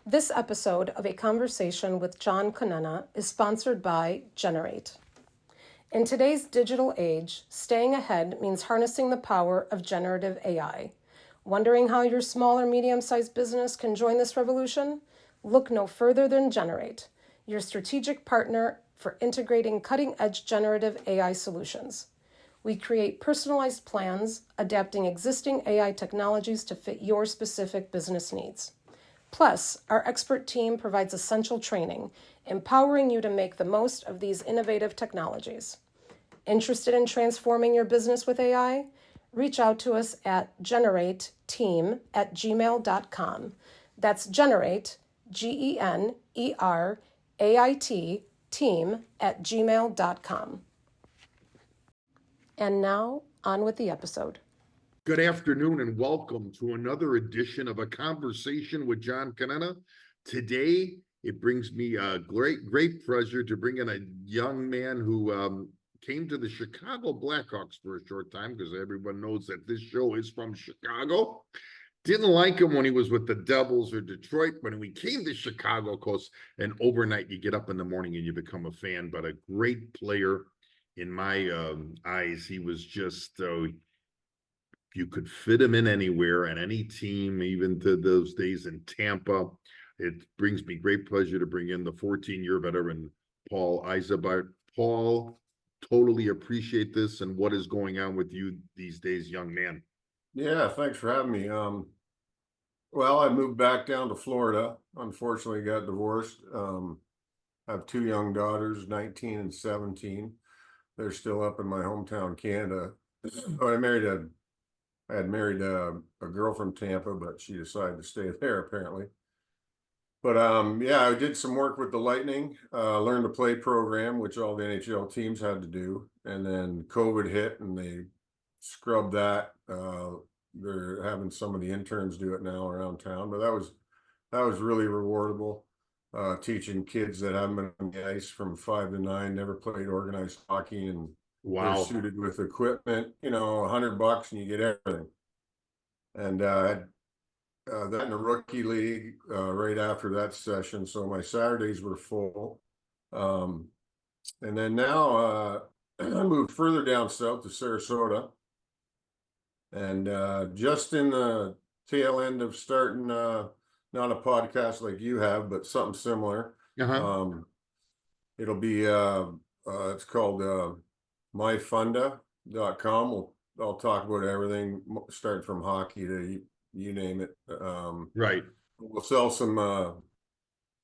This episode of A Conversation with John Conenna is sponsored by Generate. In today's digital age, staying ahead means harnessing the power of generative AI. Wondering how your small or medium-sized business can join this revolution? Look no further than Generate, your strategic partner for integrating cutting-edge generative AI solutions. We create personalized plans, adapting existing AI technologies to fit your specific business needs. Plus, our expert team provides essential training, empowering you to make the most of these innovative technologies. Interested in transforming your business with AI? Reach out to us at generateteam@gmail.com. That's generate, GENERAIT, team@gmail.com. And now, on with the episode. Good afternoon and welcome to another edition of A Conversation with John Conenna. Today, it brings me a great pleasure to bring in a young man who came to the Chicago Blackhawks for a short time, because everyone knows that this show is from Chicago. Didn't like him when he was with the Devils or Detroit, but when he came to Chicago, of course, and overnight you get up in the morning and you become a fan, but a great player in my eyes. He was just... you could fit him in anywhere and any team, even to those days in Tampa. It brings me great pleasure to bring in the 14-year veteran, Paul Ysebaert. Paul, totally appreciate this and what is going on with you these days, young man. Yeah, thanks for having me. Well, I moved back down to Florida. Unfortunately, got divorced. I have two young daughters, 19 and 17. They're still up in my hometown, Canada. I had married a girl from Tampa, but she decided to stay there apparently. But yeah, I did some work with the Lightning, learned to play program, which all the NHL teams had to do. And then COVID hit and they scrubbed that. They're having some of the interns do it now around town, but that was really rewardable. Teaching kids that haven't been on the ice from 5 to 9, never played organized hockey, and Wow. they're suited with equipment, $100 and you get everything. And that in a rookie league right after that session. So my Saturdays were full. And then now I moved further down south to Sarasota. And just in the tail end of starting, not a podcast like you have, but something similar. It'll be, it's called myfunda.com. I'll talk about everything, starting from hockey to you name it. Right. We'll sell some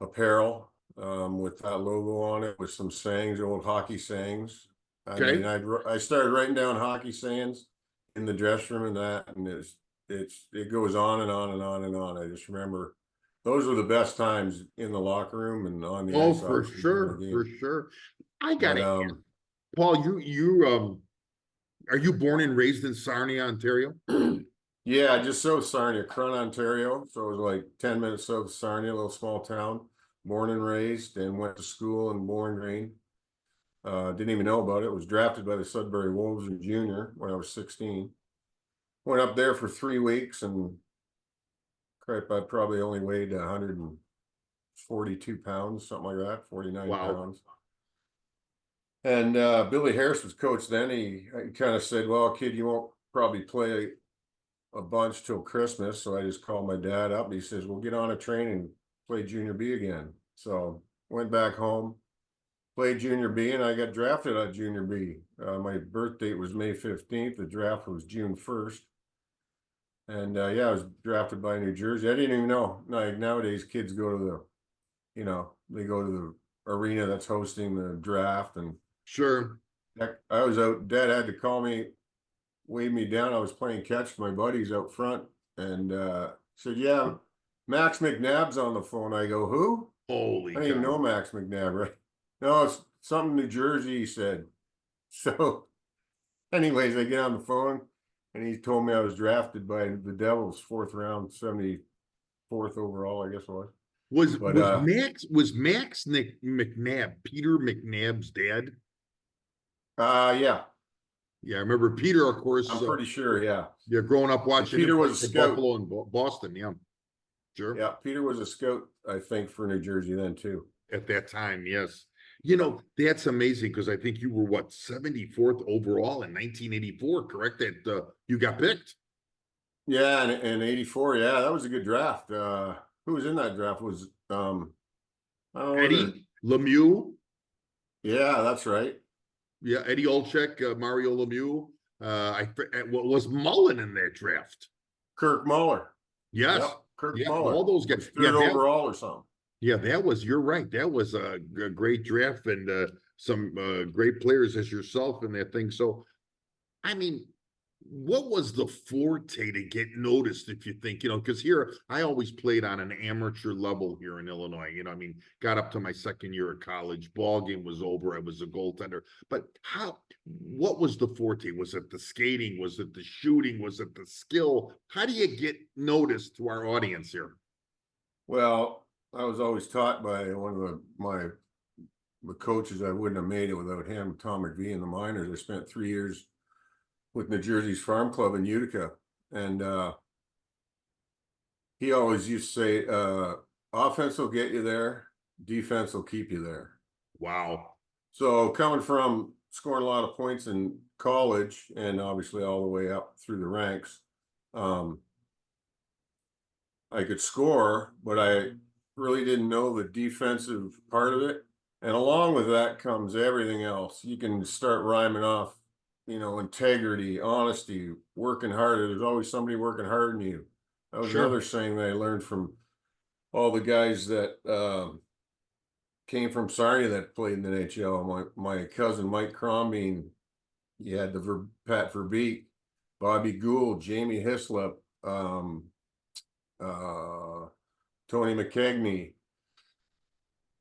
apparel with that logo on it, with some sayings, old hockey sayings. Okay. I mean, I started writing down hockey sayings in the dressing room, and it goes on and on and on and on. I just remember those were the best times in the locker room and on the ice. For sure. I got it. Paul, you are you born and raised in Sarnia, Ontario? Yeah, just south of Sarnia, Crun, Ontario. So it was like 10 minutes south of Sarnia, a little small town. Born and raised, and went to school in Bowling Green. Didn't even know about it. Was drafted by the Sudbury Wolves in junior when I was 16. Went up there for 3 weeks, and crap, I probably only weighed 142 pounds, something like that, 49 pounds. And Billy Harris was coach then. He kind of said, well, kid, you won't probably play a bunch till Christmas. So I just called my dad up and he says, well, get on a train and play junior B again. So went back home, played junior B, and I got drafted at junior B. My birth date was May 15th. The draft was June 1st. And yeah, I was drafted by New Jersey. I didn't even know. Like nowadays, kids go to they go to the arena that's hosting the draft. And sure, I was out. Dad had to call me, wave me down. I was playing catch with my buddies out front, and said, yeah, Max McNabb's on the phone. I go, who? Holy I didn't even know Max McNabb, right? No, it's something New Jersey, he said. So anyways, I get on the phone and he told me I was drafted by the Devils, 4th round, 74th overall, I guess it was. Was Max McNabb Peter McNabb's dad? Yeah. Yeah, I remember Peter, of course. I'm pretty sure, yeah. Yeah, growing up watching Peter was a scout. Buffalo and Boston, yeah. Sure. Yeah, Peter was a scout, I think, for New Jersey then too. At that time, yes. You know, that's amazing because I think you were what, 74th overall in 1984, correct? That you got picked? Yeah, and 84, yeah, that was a good draft. Who was in that draft? Was I don't know, Eddie Lemieux. yeah, that's right. Yeah, Eddie Olczyk, Mario Lemieux. What was Mullen in that draft? Kirk Muller. Yes. Yep, Kirk Yeah, Muller all those was guys. third overall or something. Yeah, that was, you're right. That was a great draft and some great players as yourself in that thing. So, I mean, what was the forte to get noticed, if you think, because here I always played on an amateur level here in Illinois. I mean, got up to my second year of college, ball game was over, I was a goaltender. But what was the forte? Was it the skating? Was it the shooting? Was it the skill? How do you get noticed to our audience here? Well, I was always taught by one of the coaches. I wouldn't have made it without him, Tom McVie in the minors. I spent 3 years with New Jersey's Farm Club in Utica, and he always used to say, offense will get you there, defense will keep you there. Wow. So coming from scoring a lot of points in college and obviously all the way up through the ranks, I could score, but I really didn't know the defensive part of it. And along with that comes everything else. You can start rhyming off, integrity, honesty, working harder. There's always somebody working harder than you. That was Sure. another saying that I learned from all the guys that came from Sarnia that played in the NHL. My cousin Mike Crombie, you had the Pat Verbeek, Bobby Gould, Jamie Hislop, Tony McKegney.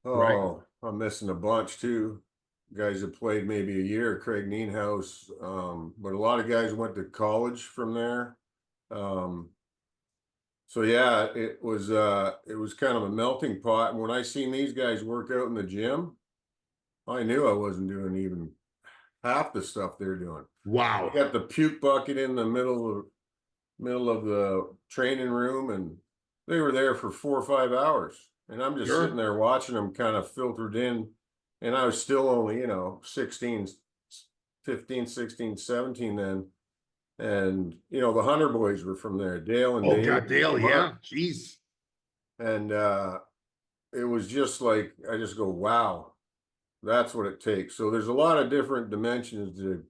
Right. Oh, I'm missing a bunch too. Guys that played maybe a year, Craig Neenhouse. But a lot of guys went to college from there. So yeah, it was kind of a melting pot. And when I seen these guys work out in the gym, I knew I wasn't doing even half the stuff they're doing. Wow. They got the puke bucket in the middle of the training room, and they were there for 4 or 5 hours. And I'm just Sure. sitting there watching them kind of filtered in. And I was still only, 16, 15, 16, 17 then. And, the Hunter boys were from there, Dale and Oh, Dave. God, Dale, yeah. Jeez. And it was just like, I just go, wow, that's what it takes. So there's a lot of different dimensions to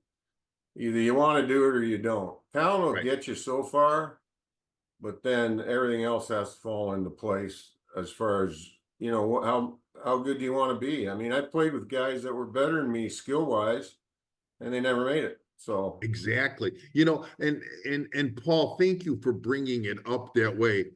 either you want to do it or you don't. Talent will Right. get you so far, but then everything else has to fall into place as far as, how good do you want to be? I mean, I played with guys that were better than me skill wise, and they never made it. So Exactly. And Paul, thank you for bringing it up that way.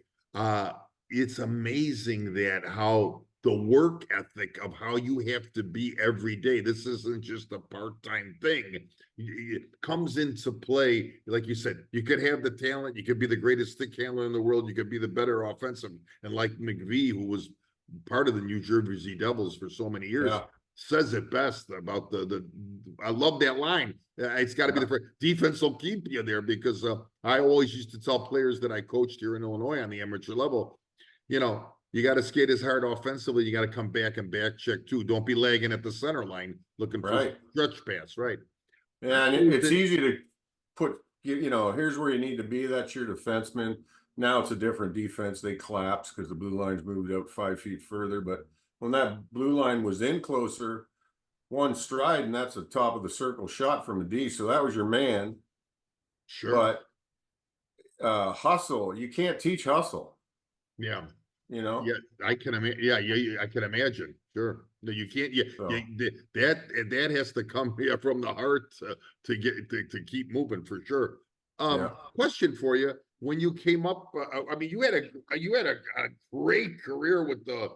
It's amazing that how the work ethic of how you have to be every day. This isn't just a part-time thing. It comes into play, like you said, you could have the talent, you could be the greatest stick handler in the world, you could be the better offensive, and like McVie, who was part of the New Jersey Devils for so many years, yeah, says it best about the I love that line. It's got to be the first defense will keep you there because I always used to tell players that I coached here in Illinois on the amateur level, you got to skate as hard offensively. You got to come back and back check too. Don't be lagging at the center line looking for right. stretch pass, right? Yeah, and it's easy to put, here's where you need to be. That's your defenseman. Now it's a different defense. They collapsed because the blue line's moved out 5 feet further. But when that blue line was in closer, one stride, and that's the top of the circle shot from a D. So that was your man. Sure. But hustle, you can't teach hustle. Yeah. Yeah, I can imagine. Yeah, I can imagine. Sure. No, you can't. So. That has to come from the heart to get to keep moving for sure. Yeah. Question for you: when you came up, I mean, you had a great career with the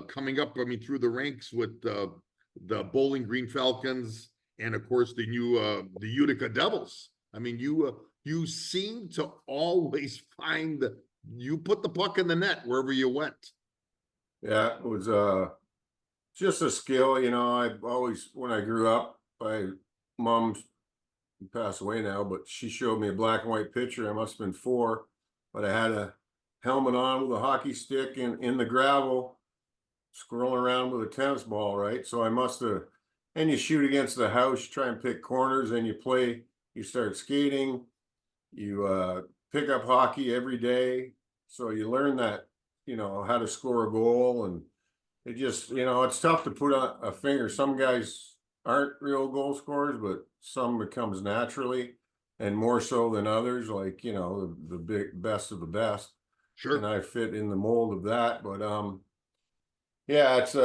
coming up. I mean, through the ranks with the Bowling Green Falcons and of course the the Utica Devils. I mean, you seem to always find you put the puck in the net wherever you went. Yeah, it was just a skill. I always, when I grew up, my mom passed away now, but she showed me a black and white picture. I must have been 4, but I helmet on with a hockey stick in the gravel, scrolling around with a tennis ball, right? So I must have, and you shoot against the house, you try and pick corners, and you play, you start skating, you pick up hockey every day. So you learn that, how to score a goal. And it just, it's tough to put a finger. Some guys aren't real goal scorers, but some it comes naturally, and more so than others, like, the big best of the best. Sure. And I fit in the mold of that. But yeah, it's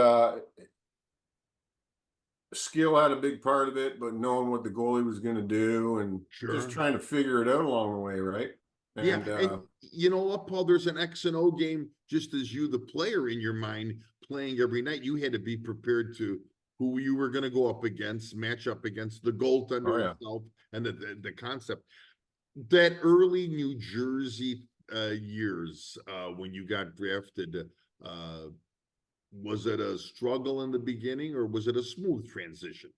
skill had a big part of it, but knowing what the goalie was going to do and just trying to figure it out along the way, right? Yeah, And and you know what, Paul? There's an X and O game, just as you, the player in your mind, playing every night. You had to be prepared to who you were going to go up against, match up against the goaltender himself, and the concept. That early New Jersey years when you got drafted, was it a struggle in the beginning, or was it a smooth transition?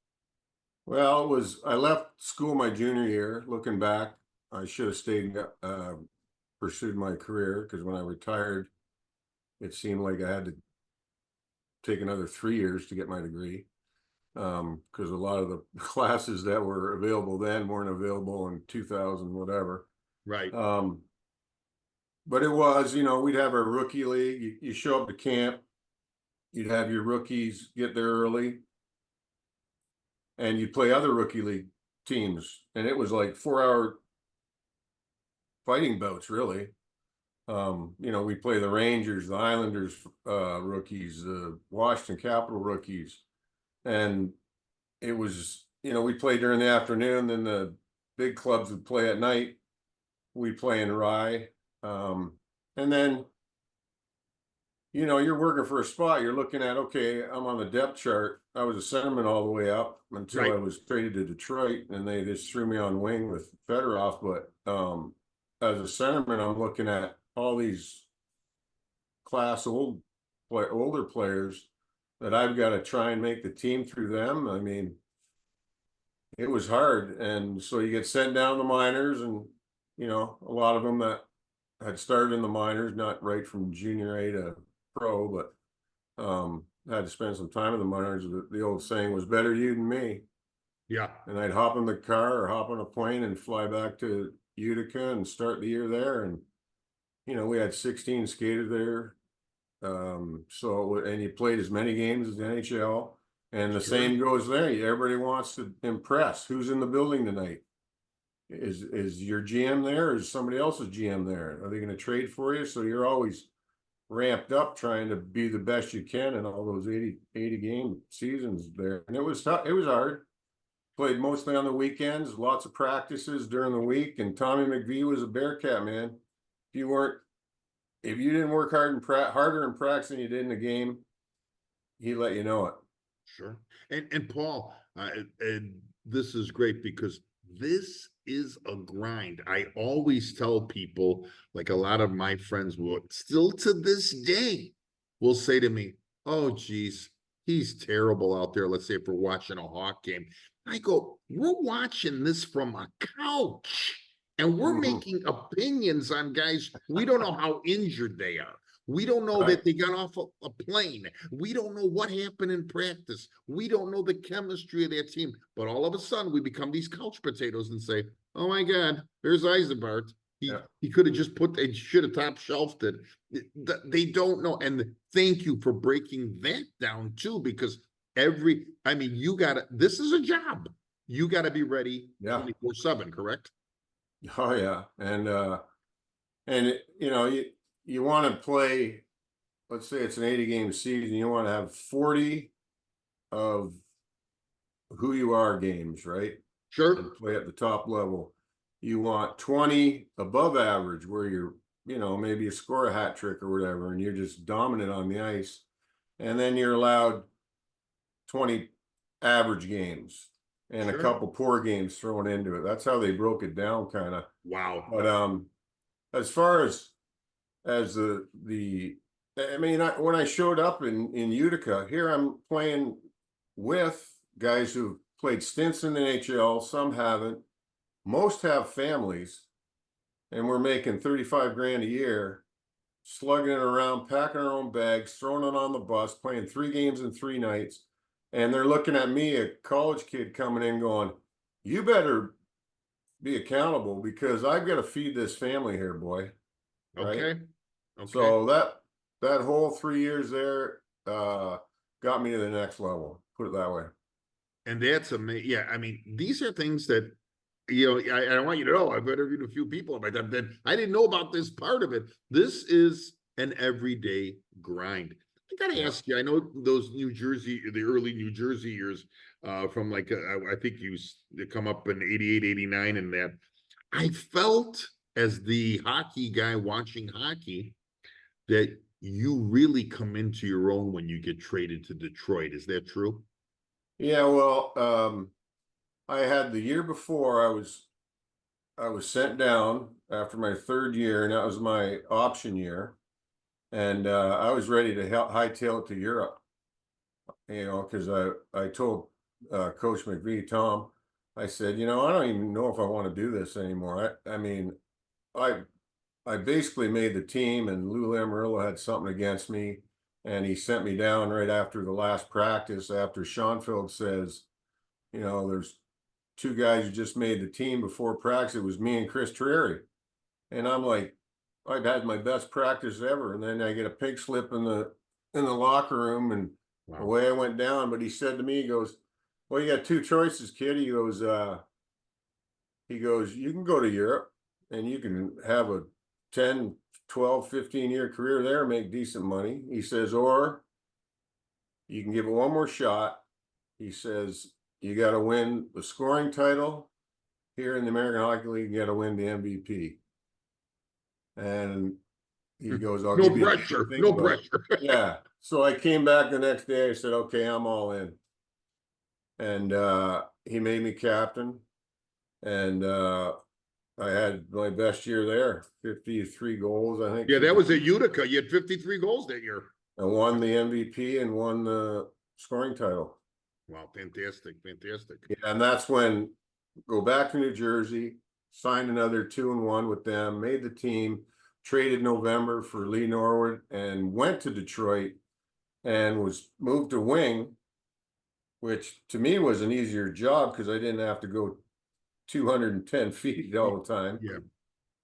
well, I left school my junior year. Looking back, I should have stayed, pursued my career, because when I retired, it seemed like I had to take another 3 years to get my degree. Because a lot of the classes that were available then weren't available in 2000, whatever. Right. But it was, we'd have our rookie league. You show up to camp, you'd have your rookies get there early, and you'd play other rookie league teams. And it was like 4-hour fighting bouts, really. We play the Rangers, the Islanders rookies, the Washington Capitol rookies. And it was, we play during the afternoon, then the big clubs would play at night. We play in Rye. And then, you're working for a spot. You're looking at, okay, I'm on the depth chart. I was a centerman all the way up until I was traded to Detroit, and they just threw me on wing with Fedorov. But as a centerman, I'm looking at all these older players that I've got to try and make the team through them. I mean, it was hard. And so you get sent down to minors, and, a lot of them that had started in the minors, not right from junior A to pro, but had to spend some time in the minors. The old saying was, better you than me. Yeah. And I'd hop in the car or hop on a plane and fly back to Utica and start the year there. And, we had 16 skaters there. And you played as many games as the NHL, and the same goes there. Everybody wants to impress. Who's in the building tonight? Is your GM there, or is somebody else's GM there? Are they going to trade for you? So you're always ramped up trying to be the best you can in all those 80 game seasons there. And it was tough. It was hard. Played mostly on the weekends, lots of practices during the week. And Tommy McVie was a Bearcat, man. If you didn't work harder in practice than you did in the game, he let you know it. Sure. And Paul, and this is great, because this is a grind. I always tell people, like a lot of my friends will still to this day will say to me, oh, geez, he's terrible out there. Let's say if we're watching a Hawk game. I go, we're watching this from a couch. And we're making opinions on guys. We don't know how injured they are. We don't know that they got off a plane. We don't know what happened in practice. We don't know the chemistry of that team. But all of a sudden, we become these couch potatoes and say, oh, my God, there's Ysebaert. He could have just they should have top shelved it. They don't know. And thank you for breaking that down, too, because this is a job. You got to be ready 24/7, correct? Oh yeah. And you want to play, let's say it's an 80 game season, you want to have 40 of who you are games, right? Sure. And play at the top level. You want 20 above average, where you're, maybe you score a hat trick or whatever, and you're just dominant on the ice. And then you're allowed 20 average games and a couple poor games thrown into it. That's how they broke it down, kind of. Wow. But as far as when I showed up in Utica, here I'm playing with guys who've played stints in the NHL. Some haven't. Most have families, and we're making $35 grand a year. slugging it around, packing our own bags, throwing it on the bus, playing 3 games in 3 nights. And they're looking at me, a college kid coming in going, you better be accountable because I've got to feed this family here, boy. Right. Okay. Okay. So that whole 3 years there got me to the next level, put it that way. And that's amazing. Yeah, I mean, these are things that, you know, I want you to know, I've interviewed a few people about that, that I didn't know about this part of it. This is an everyday grind. I gotta ask you, I know those the early New Jersey years, from like, I think you come up in 88, 89 and that. I felt as the hockey guy watching hockey that you really come into your own when you get traded to Detroit. Is that true? Yeah, well, I had the year before I was sent down after my 3rd year, and that was my option year. And I was ready to hightail it to Europe, you know, because I told Coach McVie, Tom, I said, you know, I don't even know if I want to do this anymore. I mean, I I basically made the team, and Lou Lamoriello had something against me, and he sent me down right after the last practice. After Schoenfeld says, you know, there's 2 guys who just made the team before practice. It was me and Chris Trieri, and I'm like, I've had my best practice ever, and then I get a pink slip in the locker room, and Wow. away I went down. But he said to me, he goes, "Well, you got 2 choices, kid." He goes, "You can go to Europe, and you can have a 10, 12, 15-year career there, make decent money." He says, "Or you can give it one more shot." He says, "You got to win the scoring title here in the American Hockey League. You got to win the MVP." And he goes, "I'll No give you a day to pressure. think No about it." pressure. Yeah. So I came back the next day. I said, "Okay, I'm all in." And he made me captain. And I had my best year there, 53 goals, I think. Yeah, that was at Utica. You had 53 goals that year. I won the MVP and won the scoring title. Wow, fantastic, fantastic. Yeah, and that's when go back to New Jersey, signed another 2-1 with them, made the team, traded November for Lee Norwood, and went to Detroit and was moved to wing, which to me was an easier job because I didn't have to go 210 feet all the time. Yeah.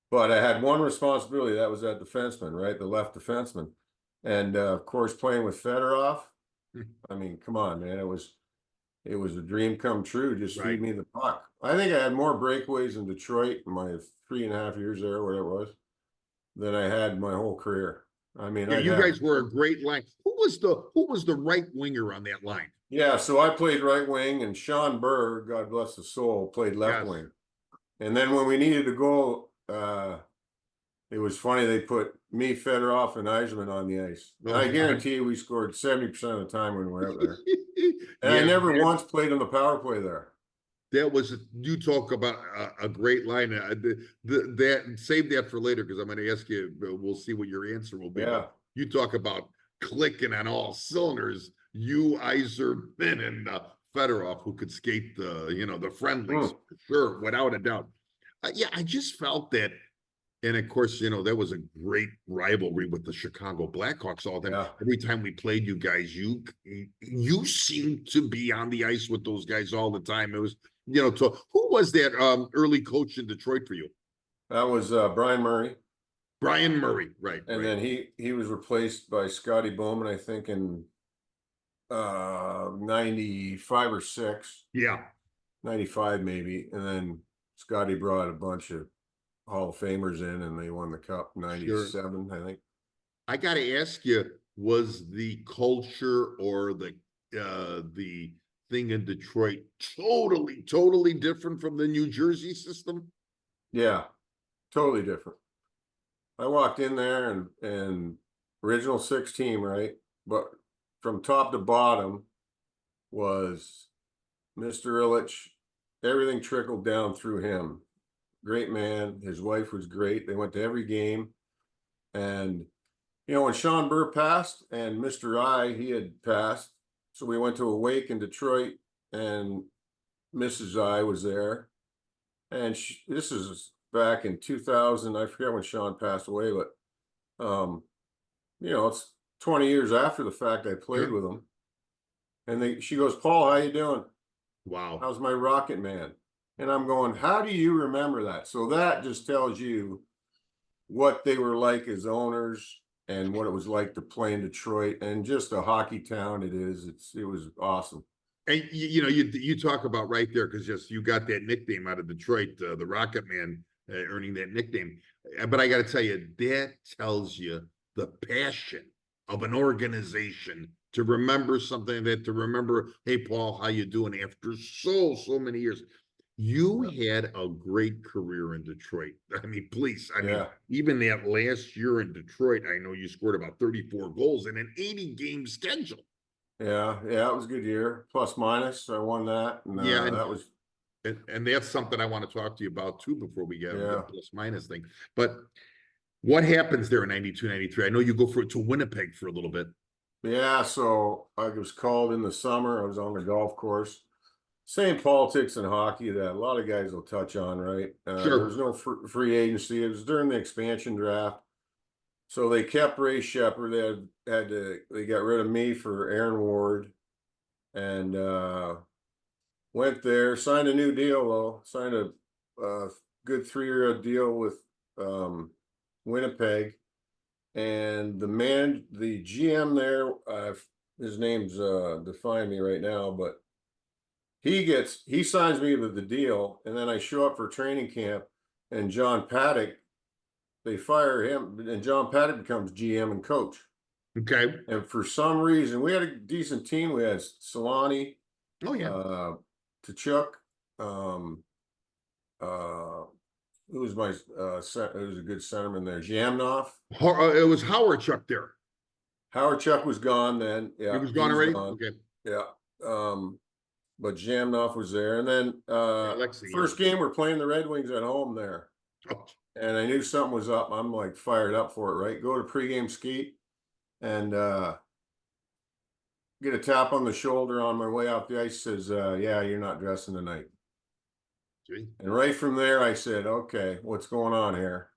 But I had one responsibility, that was that defenseman, right? The left defenseman. And of course, playing with Fedorov, I mean, come on, man. It was a dream come true. Just Right. feed me the puck. I think I had more breakaways in Detroit in my 3.5 years there, whatever it was, than I had my whole career. I mean, Yeah, you guys were a great line. Who was the right winger on that line? yeah, so I played right wing, and Sean Burr, God bless his soul, played left Yes. wing. And then when we needed a goal, it was funny, they put me, Fedorov, and Ysebaert on the ice. And I guarantee you we scored 70% of the time when we were out there. And I never once played on the power play there. That was, you talk about a great line. That save that for later because I'm going to ask you. We'll see what your answer will be. Yeah. But you talk about clicking on all cylinders. You, Ysebaert, and Fedorov, who could skate the friendlies, for sure, without a doubt. Yeah, I just felt that. And of course, that was a great rivalry with the Chicago Blackhawks all the time. Yeah. Every time we played you guys, you seemed to be on the ice with those guys all the time. It was, who was that early coach in Detroit for you? That was Brian Murray. Brian Murray, right. And right. then he was replaced by Scotty Bowman, I think, in 95 or 6. Yeah. 95 maybe. And then Scotty brought a bunch of Hall of Famers in, and they won the cup 97, sure. I think. I got to ask you, was the culture or the thing in Detroit totally different from the New Jersey system? Yeah, totally different. I walked in there and original 6 team, right? But from top to bottom was Mr. Illich. Everything trickled down through him. Great man. His wife was great. They went to every game. And, when Sean Burr passed and Mr. I, he had passed. So we went to a wake in Detroit, and Mrs. I was there. And this is back in 2000. I forget when Sean passed away, but it's 20 years after the fact I played Sure. with them. And she goes, Paul, how you doing? Wow. How's my Rocket Man? And I'm going, how do you remember that? So that just tells you what they were like as owners and what it was like to play in Detroit, and just a hockey town it is. It was awesome. And you talk about right there, because just you got that nickname out of Detroit, the Rocket Man, earning that nickname. But I got to tell you, that tells you the passion of an organization to remember something like that, to remember, hey, Paul, how you doing after so many years. You had a great career in Detroit. I mean, please, I mean, Yeah. even that last year in Detroit, I know you scored about 34 goals in an 80-game schedule. Yeah, it was a good year. Plus minus, I won that, and Yeah, that was and that's something I want to talk to you about too before we get yeah. the plus minus thing. But what happens there in 92, 93? I know you go to Winnipeg for a little bit. Yeah, so I was called in the summer. I was on the golf course. Same politics in hockey that a lot of guys will touch on, right? There was Sure. no free agency. It was during the expansion draft. So they kept Ray Shepard. They got rid of me for Aaron Ward, and went there, signed a new deal though, signed a good 3-year deal with Winnipeg. And the GM there, his name's defying me right now, but he signs me with the deal, and then I show up for training camp, and John Paddock, they fire him, and John Paddock becomes GM and coach. Okay. And for some reason, we had a decent team. We had Solani, Oh yeah. Tkachuk, um, uh, who was my who was a good centerman there? Jamnov. It was Howard Chuck there. Howard Chuck was gone then. He Yeah, was he gone was already. gone. Okay. Yeah. But Jamnov was there. And then Alexei, first game we're playing the Red Wings at home there. oh, And I knew something was up. I'm like fired up for it, right? Go to pregame skate and get a tap on the shoulder on my way off the ice. Says, yeah, you're not dressing tonight. gee. And right from there, I said, okay, what's going on here?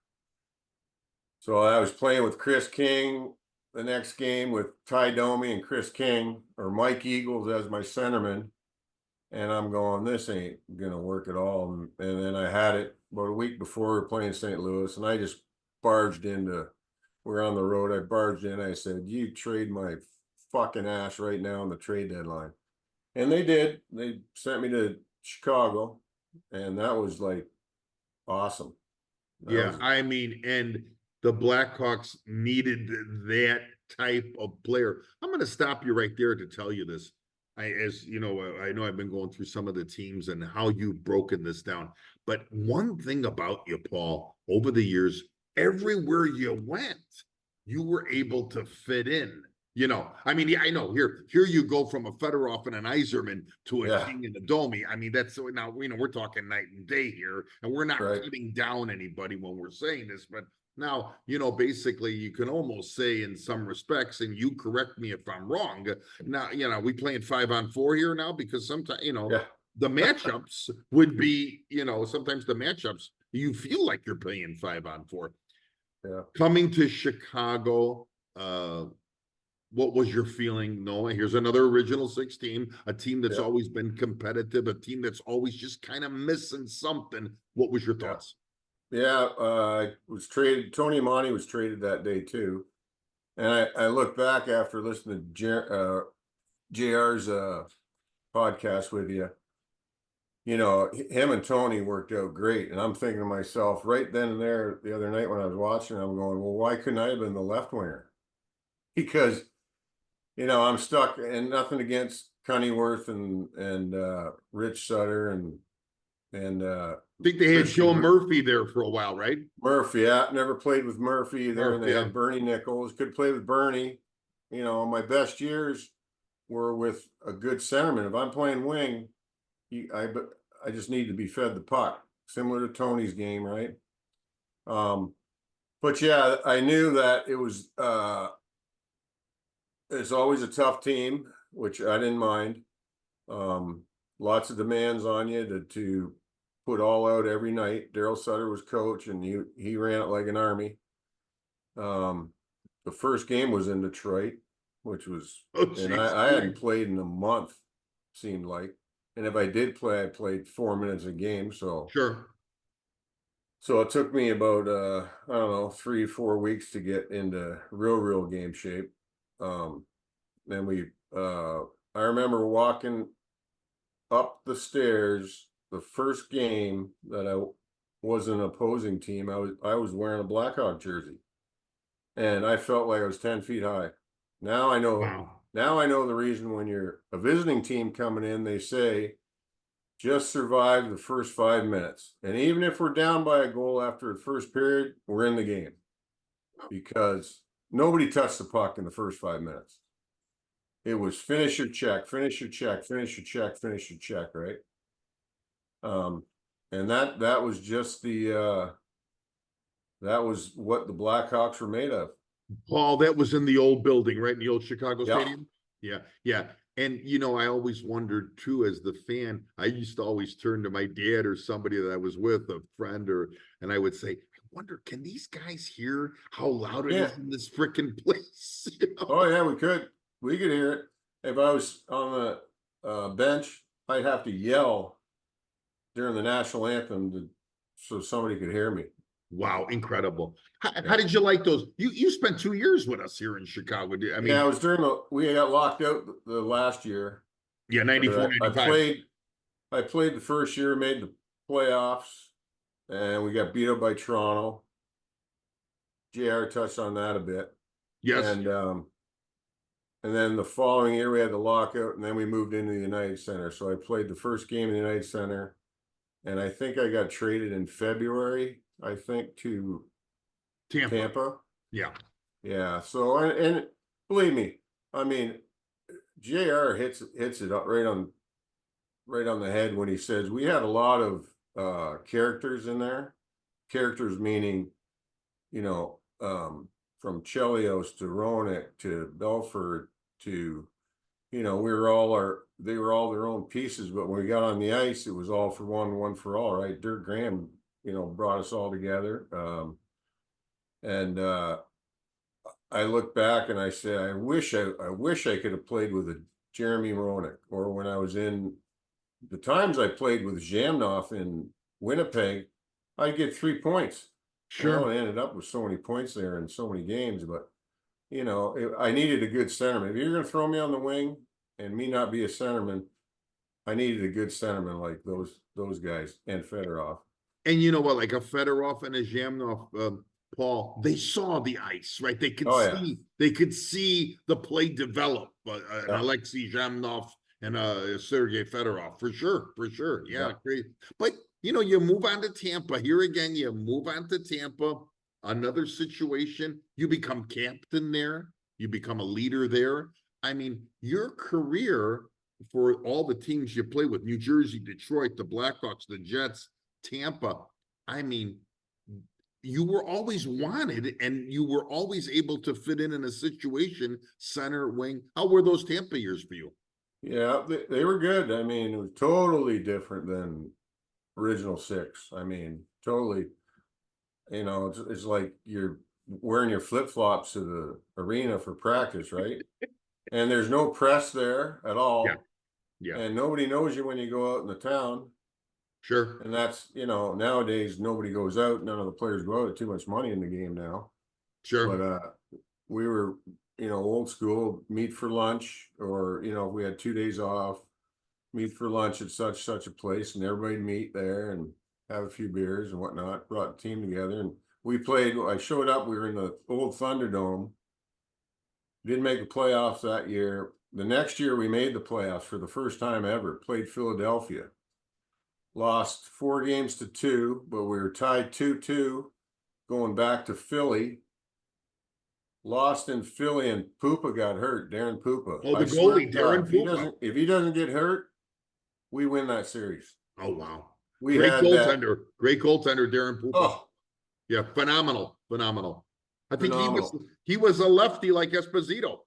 So I was playing with Chris King the next game with Ty Domi and Chris King, or Mike Eagles as my centerman. And I'm going, this ain't going to work at all. And then I had it about a week before we were playing St. Louis, and I just barged into, we're on the road. I barged in. I said, you trade my fucking ass right now on the trade deadline. And they did. They sent me to Chicago, and that was like awesome. Yeah, I mean, and the Blackhawks needed that type of player. I'm going to stop you right there to tell you this. As you know, I know I've been going through some of the teams and how you've broken this down. But one thing about you, Paul, over the years, everywhere you went, you were able to fit in. I mean, yeah, I know. Here you go from a Fedorov and an Iserman to a King and a Domi. I mean, that's now we're talking night and day here, and we're not cutting down anybody when we're saying this, but now, basically you can almost say in some respects, and you correct me if I'm wrong. Now, we playing 5-on-4 here now, because sometimes, the matchups would be, sometimes the matchups, you feel like you're playing 5-on-4. Yeah. Coming to Chicago, what was your feeling? Noah, here's another original 6 team, a team that's always been competitive, a team that's always just kind of missing something. What was your thoughts? Yeah, I was traded. Tony Monty was traded that day too, and I look back after listening to JR's podcast with you. Him and Tony worked out great, and I'm thinking to myself right then and there the other night when I was watching, I'm going, well, why couldn't I have been the left winger? Because I'm stuck, and nothing against Cunnyworth and Rich Sutter and I think they had Joe Murphy there for a while, right? Murphy, yeah. Never played with Murphy either. And they had Bernie Nichols. Could play with Bernie. My best years were with a good centerman. If I'm playing wing, I just need to be fed the puck. Similar to Tony's game, right? But yeah, I knew that it was it's always a tough team, which I didn't mind. Lots of demands on you to put all out every night. Daryl Sutter was coach, and he ran it like an army. the first game was in Detroit, which was, Oh, and jeez. I hadn't played in a month, seemed like. And if I did play, I played 4 minutes a game. So it took me about I don't know, 3-4 weeks to get into real game shape. Then I remember walking up the stairs the first game that I was an opposing team. I was wearing a Blackhawk jersey, and I felt like I was 10 feet high. Now I know. Wow. Now I know the reason when you're a visiting team coming in, they say just survive the first 5 minutes. And even if we're down by a goal after the first period, we're in the game, because nobody touched the puck in the first 5 minutes. It was finish your check, finish your check, finish your check, finish your check, right? And that was just that was what the Blackhawks were made of. Paul, that was in the old building, right? In the old Chicago Yeah. Stadium? Yeah. And, I always wondered too, as the fan, I used to always turn to my dad or somebody that I was with, a friend, and I would say, I wonder, can these guys hear how loud it is in this freaking place? Oh yeah, we could hear it. If I was on the bench, I'd have to yell during the national anthem so somebody could hear me. Wow, incredible. How did you like those? You spent 2 years with us here in Chicago. I mean, yeah, it was we got locked out the last year. Yeah, 94, 95. I played the first year, made the playoffs, and we got beat up by Toronto. JR touched on that a bit. Yes. And then the following year we had the lockout, and then we moved into the United Center. So I played the first game in the United Center, and I think I got traded in February, I think, to Tampa. Yeah. So and believe me, I mean, JR hits it up right on the head when he says we had a lot of characters in there. Characters meaning, from Chelios to Roenick to Belford to, they were all their own pieces, but when we got on the ice, it was all for one for all, right? Dirk Graham, brought us all together. And I look back and I say, I wish I could have played with a Jeremy Roenick, or when I was in the times I played with Jamnoff in Winnipeg, I'd get 3 points. Sure. I ended up with so many points there in so many games, but I needed a good centerman. If you're going to throw me on the wing and me not be a centerman, I needed a good centerman like those guys and Fedorov. And you know what, like a Fedorov and a Jamnov, Paul, they saw the ice, right? They could they could see the play develop. An Alexei Jamnov and Sergei Fedorov, for sure. Yeah, great. But you move on to Tampa. Here again, you move on to Tampa. Another situation, you become captain there. You become a leader there. I mean, your career for all the teams you play with, New Jersey, Detroit, the Blackhawks, the Jets, Tampa, I mean, you were always wanted and you were always able to fit in a situation, center, wing. How were those Tampa years for you? Yeah, they were good. I mean, it was totally different than original six. I mean, totally, it's like you're wearing your flip-flops to the arena for practice, right? And there's no press there at all. Yeah. And nobody knows you when you go out in the town. Sure. And that's, nowadays nobody goes out. None of the players go out. Too much money in the game now. Sure. But we were, old school, meet for lunch, or, if we had 2 days off, meet for lunch at such a place, and everybody meet there and have a few beers and whatnot. Brought the team together, and we played. I showed up. We were in the old Thunderdome. Didn't make the playoffs that year. The next year we made the playoffs for the first time ever. Played Philadelphia. Lost 4-2, but we were tied 2-2 going back to Philly. Lost in Philly, and Pupa got hurt. Darren Pupa. Oh, the goalie, Darren Pupa. If he doesn't get hurt, we win that series. Oh, wow. Great goaltender, Darren Pupa. Oh, yeah, phenomenal. I think he was a lefty like Esposito.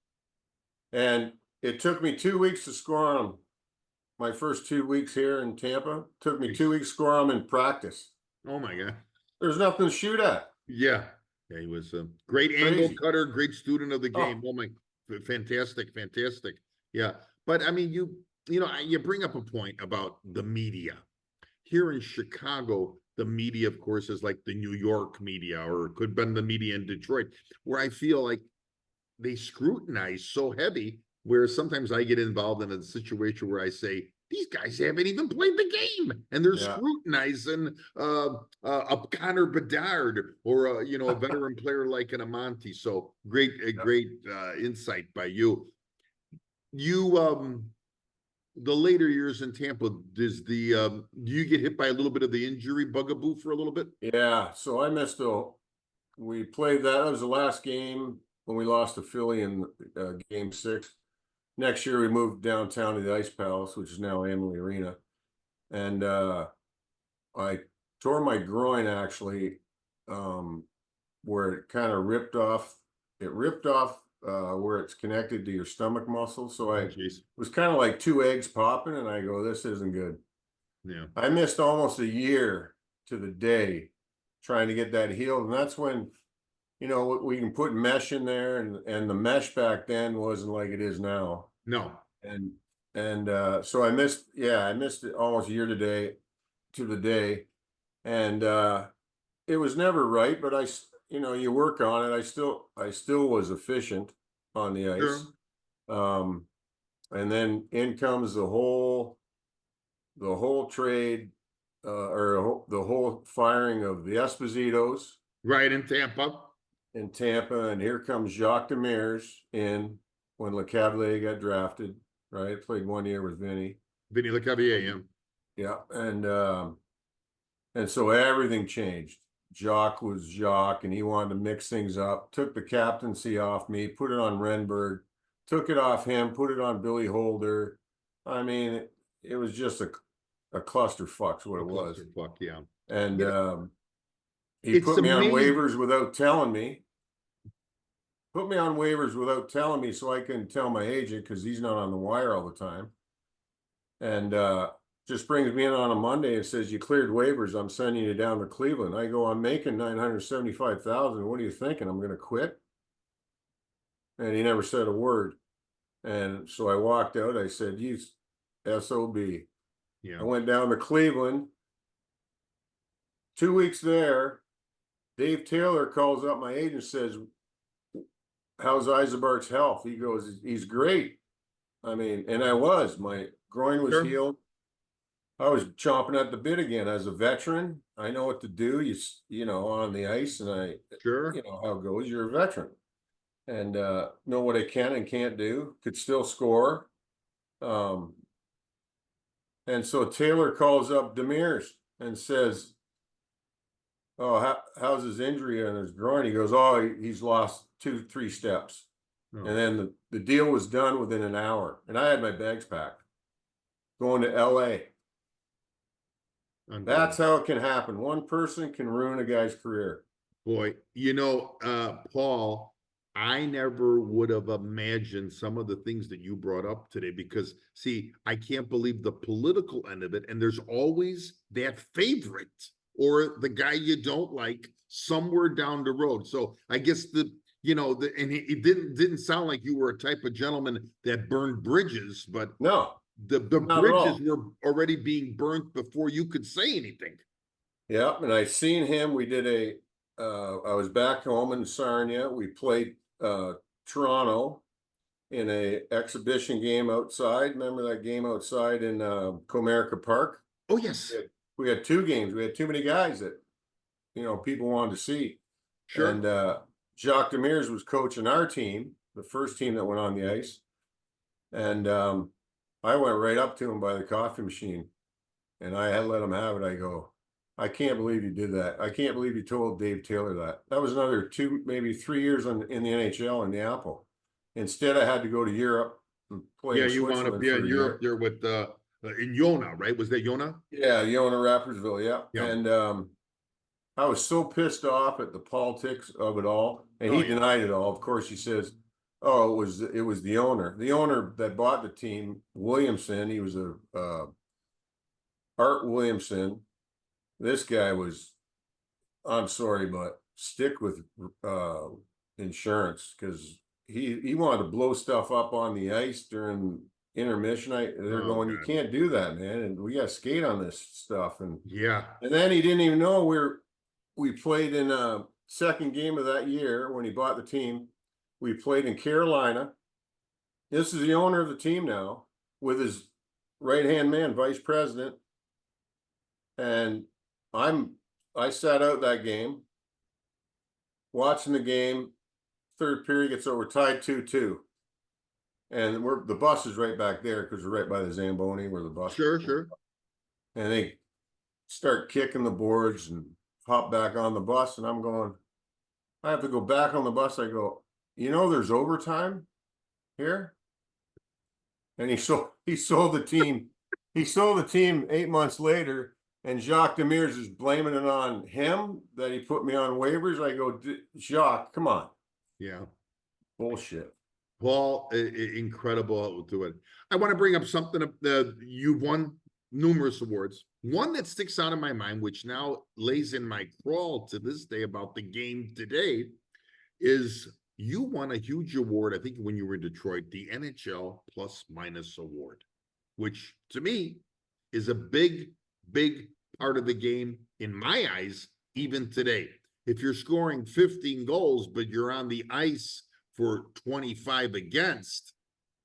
And it took me 2 weeks to score on him. My first 2 weeks here in Tampa, took me 2 weeks to score on him in practice. Oh my God. There's nothing to shoot at. Yeah. Yeah, he was a great angle Crazy. cutter, great student of the game. Oh, Oh my, fantastic, fantastic. Yeah, but I mean, you know, you bring up a point about the media. Here in Chicago, the media, of course, is like the New York media, or it could have been the media in Detroit, where I feel like they scrutinize so heavy, where sometimes I get involved in a situation where I say, these guys haven't even played the game, and they're yeah. scrutinizing a Connor Bedard, or you know, a veteran player like an Amonte. So great, Yeah. great insight by you. You the later years in Tampa, does the do you get hit by a little bit of the injury bugaboo for a little bit? Yeah. So I missed we played that. That was the last game when we lost to Philly in game 6. Next year we moved downtown to the Ice Palace, which is now Amalie Arena. And I tore my groin actually, where it kind of ripped off. It ripped off where it's connected to your stomach muscle. So Oh, I jeez. was kind of like 2 eggs popping, and I go, this isn't good. Yeah. I missed almost a year to the day trying to get that healed. And that's when, you know, we can put mesh in there, and the mesh back then wasn't like it is now. No. And so I missed it almost a year today to the day. And it was never right, but you know, you work on it. I still was efficient on the ice. Sure. Um, and then in comes the whole trade, the whole firing of the Espositos Right, in Tampa. in Tampa, and here comes Jacques Demers in when LeCavalier got drafted. Right, played 1 year with Vinny. Vinny Lecavalier, yeah. Yeah, and so everything changed. Jacques was Jacques, and he wanted to mix things up. Took the captaincy off me, put it on Renberg, took it off him, put it on Billy Holder. I mean, it was just a clusterfuck's what A it was. clusterfuck, yeah. And You know, he it's put me on amazing. waivers without telling me. Put me on waivers without telling me, so I couldn't tell my agent because he's not on the wire all the time. And just brings me in on a Monday and says, you cleared waivers, I'm sending you down to Cleveland. I go, I'm making $975,000. What are you thinking? I'm going to quit? And he never said a word. And so I walked out. I said, you SOB. Yeah. I went down to Cleveland. 2 weeks there, Dave Taylor calls up my agent, says, how's Ysebaert's health? He goes, he's great. I mean, and my groin was Sure. healed. I was chomping at the bit again. As a veteran, I know what to do. You know, on the ice, and Sure. you know how it goes. You're a veteran, and know what I can and can't do. Could still score. And so Taylor calls up Demers and says, "Oh, how's his injury on his groin?" He goes, "Oh, he's lost 2-3 steps." Oh, And then the deal was done within an hour, and I had my bags packed, going to LA. That's how it can happen. One person can ruin a guy's career. boy, you know, Paul, I never would have imagined some of the things that you brought up today, because see, I can't believe the political end of it. And there's always that favorite or the guy you don't like somewhere down the road. So I guess and it didn't sound like you were a type of gentleman that burned bridges, but No, the not at bridges all. were already being burnt before you could say anything. Yeah, and I seen him. We did I was back home in Sarnia. We played Toronto in a exhibition game outside. Remember that game outside in Comerica Park? Oh, yes. We had 2 games. We had too many guys that, you know, people wanted to see. Sure. And Jacques Demers was coaching our team, the first team that went on the ice. And I went right up to him by the coffee machine, and I had let him have it. I go, I can't believe you did that. I can't believe you told Dave Taylor that. That was another 2, maybe 3 years in the NHL in the Apple. Instead, I had to go to Europe and play Yeah, in you want to Switzerland be for in a Europe year. there with in Yona, right? Was that Yona? Yeah, Yona Rappersville, yeah. Yeah. And I was so pissed off at the politics of it all, and Oh, he yeah. denied it all. Of course, he says, "Oh, it was the owner. The owner that bought the team, Williamson. He was a Art Williamson. This guy was, I'm sorry, but stick with insurance because he wanted to blow stuff up on the ice during intermission. They're Oh, going, you God. can't do that, man, and we got to skate on this stuff. Yeah. And then he didn't even know we played in a second game of that year when he bought the team. We played in Carolina. This is the owner of the team now with his right-hand man, vice president. And I sat out that game, watching the game. Third period gets over, tied 2-2. And the bus is right back there because we're right by the Zamboni where the bus. Sure, sure. And they start kicking the boards and hop back on the bus. And I'm going, I have to go back on the bus. I go, there's overtime here. And he sold the team. He sold the team 8 months later. And Jacques Demers is blaming it on him that he put me on waivers. I go, Jacques, come on. Yeah. Bullshit. Paul, incredible to it. I want to bring up something you've won numerous awards. One that sticks out in my mind, which now lays in my crawl to this day about the game today, is you won a huge award, I think when you were in Detroit, the NHL Plus Minus Award, which to me is a big, big part of the game in my eyes, even today. If you're scoring 15 goals, but you're on the ice for 25 against,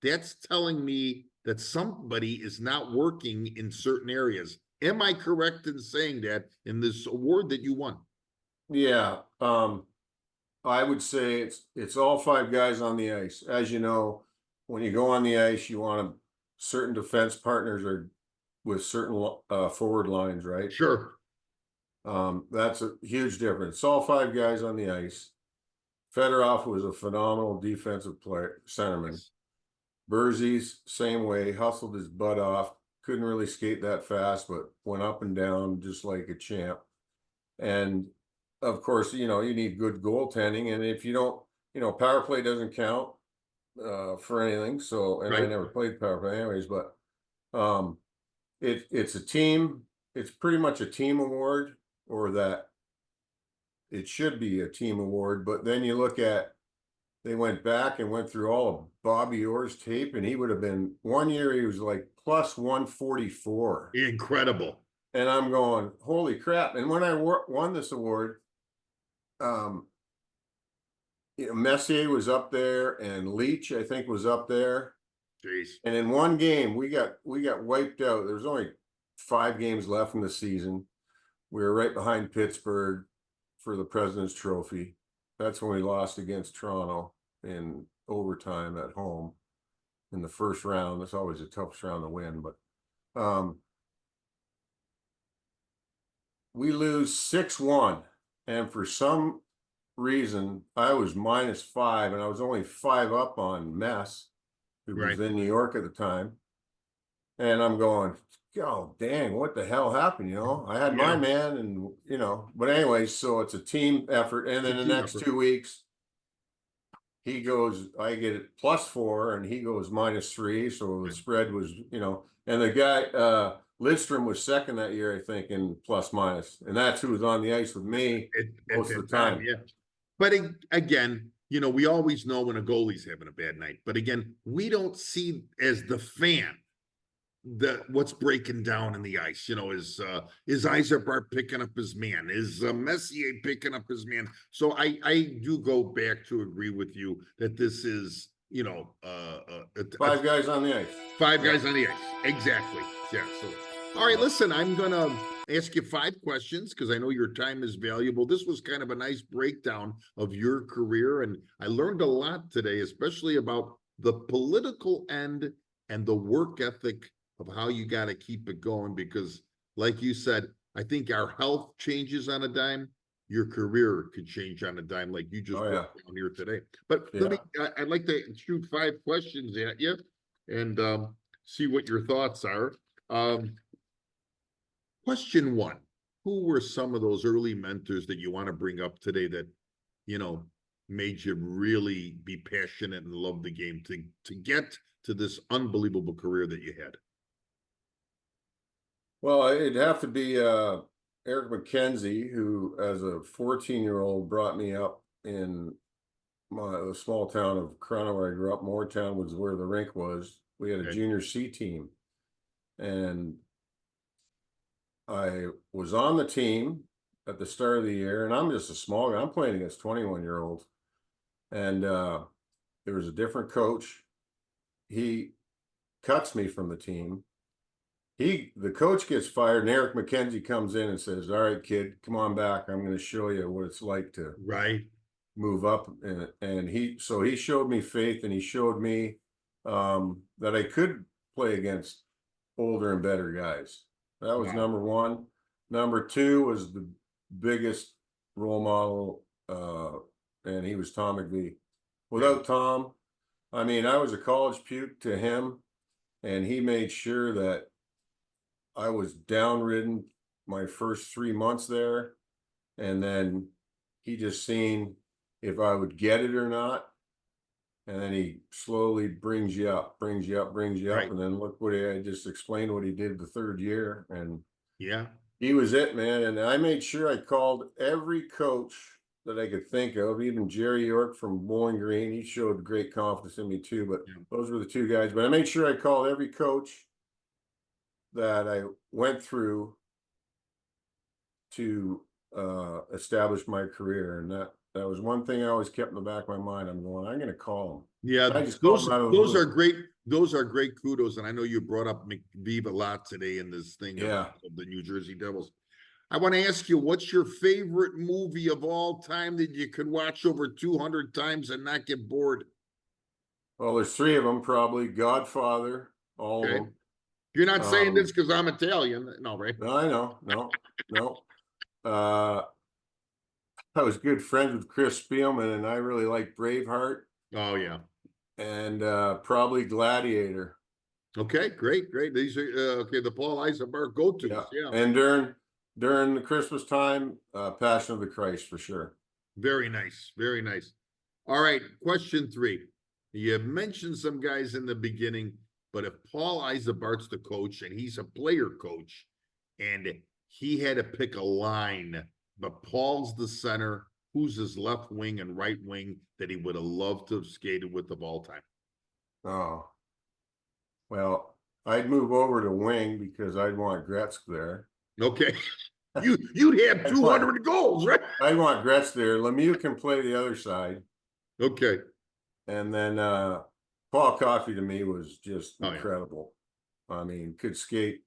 that's telling me that somebody is not working in certain areas. Am I correct in saying that in this award that you won? Yeah. I would say it's all 5 guys on the ice. As you know, when you go on the ice, you want certain defense partners are with certain forward lines, right? Sure. That's a huge difference. It's all 5 guys on the ice. Fedorov was a phenomenal defensive player, centerman. Yes. Berzies, same way, hustled his butt off. Couldn't really skate that fast, but went up and down just like a champ. And of course, you need good goaltending. And if you don't, power play doesn't count for anything. So, and I Right. never played power play anyways, but it's a team. It's pretty much a team award, or that it should be a team award. But then you look at, they went back and went through all of Bobby Orr's tape, and he would have been, one year he was like plus 144. Incredible. And I'm going, holy crap. And when I won this award, Messier was up there, and Leach, I think, was up there. Jeez. And in one game, we got wiped out. There was only 5 games left in the season. We were right behind Pittsburgh for the President's Trophy. That's when we lost against Toronto in overtime at home in the first round. That's always the toughest round to win, but we lose 6-1, and for some reason I was -5, and I was only 5 up on Mess, who was in New York at the time. And I'm going, oh dang, what the hell happened? I had my man, and but anyways, so it's a team effort. And then the next 2 weeks, he goes, I get it +4, and he goes -3. So the spread was, and the guy, Lidstrom was second that year, I think, in plus minus, and that's who was on the ice with me most of the time. Yeah. But again, we always know when a goalie's having a bad night. But again, we don't see as the fan what's breaking down in the ice. Is Ysebaert picking up his man? Is Messier picking up his man? So I do go back to agree with you that this is 5 guys on the ice. 5 guys on the ice. Exactly. Yeah. So, all right, listen, I'm gonna ask you 5 questions because I know your time is valuable. This was kind of a nice breakdown of your career, and I learned a lot today, especially about the political end and the work ethic of how you got to keep it going. Because, like you said, I think our health changes on a dime. Your career could change on a dime, like you just broke down here today. But I'd like to shoot 5 questions at you and see what your thoughts are. Question 1, who were some of those early mentors that you want to bring up today that, made you really be passionate and love the game to get to this unbelievable career that you had? Well, it'd have to be Eric McKenzie, who as a 14-year-old brought me up in the small town of Corona where I grew up. Moortown was where the rink was. We had a Okay. junior C team, and I was on the team at the start of the year, and I'm just a small guy. I'm playing against 21-year-olds, and there was a different coach. He cuts me from the team. The coach gets fired, and Eric McKenzie comes in and says, "All right, kid, come on back. I'm going to show you what it's like to Right. move up." And he showed me faith, and he showed me that I could play against older and better guys. That was Wow. number one. Number two was the biggest role model, and he was Tom McVie. Without Tom, I mean, I was a college puke to him, and he made sure that I was downridden my first 3 months there, and then he just seen if I would get it or not, and then he slowly brings you up, brings you up, Right. and then look what I just explained what he did the third year, and Yeah. he was it, man. And I made sure I called every coach that I could think of, even Jerry York from Bowling Green. He showed great confidence in me too, but Yeah. those were the two guys. But I made sure I called every coach that I went through to establish my career, and that was one thing I always kept in the back of my mind. I'm going to call him. Yeah, I just called him out of the those are blue. great. Those are great kudos, and I know you brought up McVie a lot today in this thing Yeah. of the New Jersey Devils. I want to ask you, what's your favorite movie of all time that you could watch over 200 times and not get bored? Well, there's three of them probably. Godfather, all Okay. of them. You're not saying this because I'm Italian, no, right? No, I know. No. I was good friends with Chris Spielman, and I really liked Braveheart, Oh yeah. and probably Gladiator. Okay, great. These are okay. The Paul Ysebaert go-tos. Yeah. Yeah. And during the Christmas time, Passion of the Christ for sure. Very nice. Very nice. All right. Question 3. You mentioned some guys in the beginning, but if Paul Ysebaert's the coach and he's a player coach and he had to pick a line, but Paul's the center, who's his left wing and right wing that he would have loved to have skated with of all time? Oh, well, I'd move over to wing because I'd want Gretzky there. Okay. You'd have 200 goals, right? I'd want Gretzky there. Lemieux can play the other side. Okay. And then Paul Coffey to me was just Oh, yeah. incredible. I mean, could skate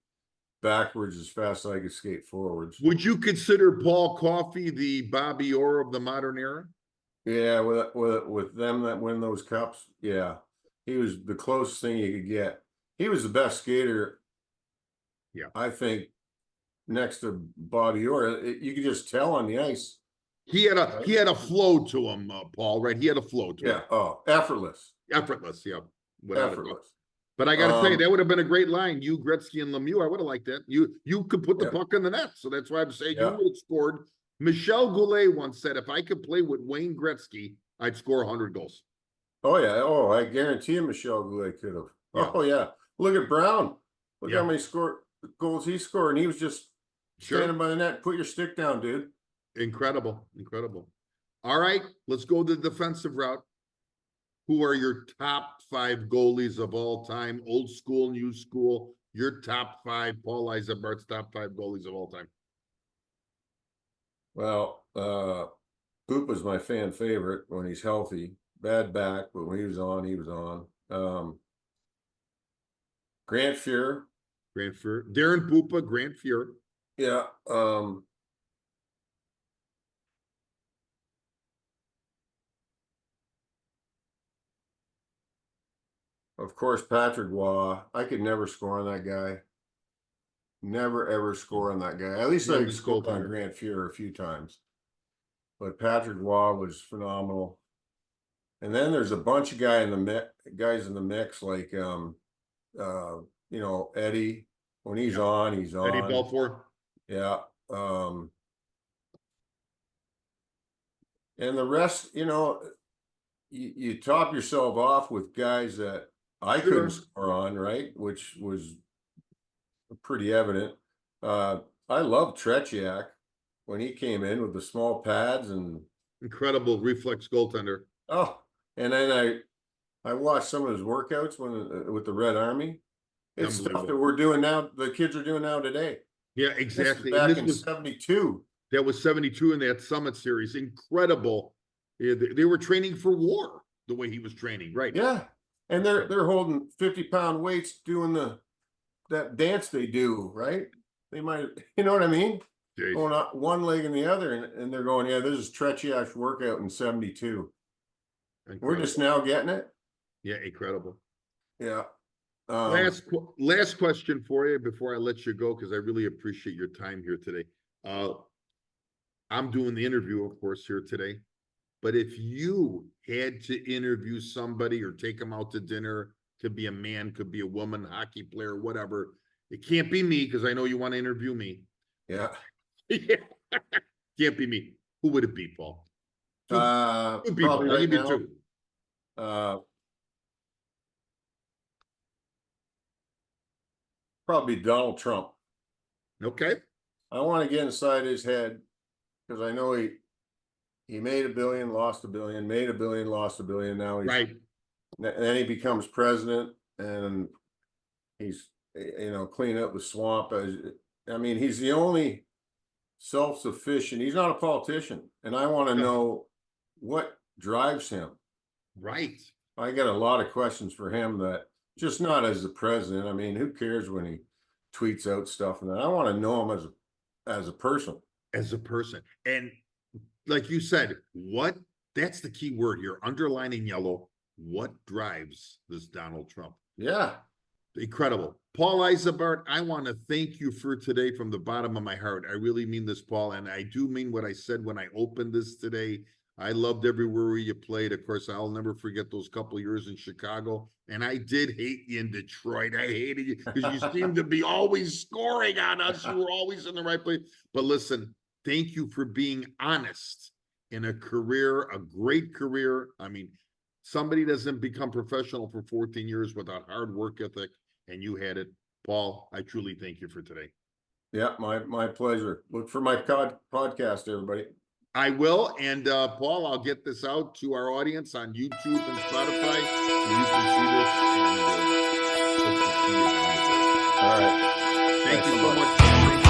backwards as fast as I could skate forwards. Would you consider Paul Coffey the Bobby Orr of the modern era? Yeah, with them that win those cups, yeah. He was the closest thing you could get. He was the best skater. Yeah. I think next to Bobby Orr. You could just tell on the ice. He had a flow to him, Paul, right? He had a flow to him. Yeah. Oh, effortless. Effortless, yeah. Without a doubt. Effortless. But I gotta say, that would have been a great line. You, Gretzky, and Lemieux. I would have liked that. You could put the puck in the net. So that's why I'm saying you would have scored. Michel Goulet once said, if I could play with Wayne Gretzky, I'd score 100 goals. Oh, yeah. Oh, I guarantee you Michel Goulet could have. Yeah. Oh, yeah. Look at Brown. Look how many goals he scored. And he was just standing by the net. Put your stick down, dude. Incredible. All right, let's go the defensive route. Who are your top 5 goalies of all time? Old school, new school. Your top 5, Paul Ysebaert's top 5 goalies of all time. Well, Koopa's my fan favorite when he's healthy. Bad back, but when he was on, he was on. Grant Fuhr. Darren Poopa, Grant Fuhr. Yeah. Of course, Patrick Waugh. I could never score on that guy. Never, ever score on that guy. At least I scored on Grant Fuhr a few times. But Patrick Waugh was phenomenal. And then there's a bunch of guys in the mix, like, Eddie. When he's on, he's on. Eddie Belfour. Yeah. And the rest, you top yourself off with guys that I couldn't score on, right? Which was pretty evident. I love Tretiak when he came in with the small pads and Incredible reflex goaltender. and then I watched some of his workouts with the Red Army. It's stuff that Unbelievable. we're doing now. The kids are doing now today. Yeah, This is exactly. And back this in was '72. that was 72 in that Summit Series. Incredible. Yeah, they were training for war the way he was training, right? Yeah, and they're holding 50-pound weights doing that dance they do, right? They might, you know what I mean? Jeez. Going on one leg and the other, and they're going, yeah, this is Tretiak's workout in '72. We're Incredible. just now getting it. Yeah, incredible. Yeah. Last question for you before I let you go, because I really appreciate your time here today. I'm doing the interview, of course, here today. But if you had to interview somebody or take them out to dinner, could be a man, could be a woman, hockey player, whatever. It can't be me because I know you want to interview me. Yeah. Yeah. Can't be me. Who would it be, Paul? Two people. Probably I'll right give you now. two. Probably Donald Trump. Okay. I want to get inside his head because I know he made $1 billion, lost $1 billion, made $1 billion, lost $1 billion. Now he's Right. then he becomes president and he's clean up the swamp. I mean, he's the only self-sufficient. He's not a politician, and I want to know what drives him. Right. I got a lot of questions for him that just not as the president. I mean, who cares when he tweets out stuff and that? I want to know him as a person. As a person. And like you said, that's the key word here, underline in yellow. What drives this Donald Trump? Yeah. Incredible. Paul Ysebaert, I want to thank you for today from the bottom of my heart. I really mean this, Paul, and I do mean what I said when I opened this today. I loved everywhere you played. Of course, I'll never forget those couple of years in Chicago. And I did hate you in Detroit. I hated you because you seemed to be always scoring on us. You were always in the right place. But listen, thank you for being honest in a career, a great career. I mean, somebody doesn't become professional for 14 years without hard work ethic, and you had it. Paul, I truly thank you for today. Yeah, my pleasure. Look for my podcast, everybody. I will. And Paul, I'll get this out to our audience on YouTube and Spotify. So you can see this. And, hope to see you. All right. Thank you so much.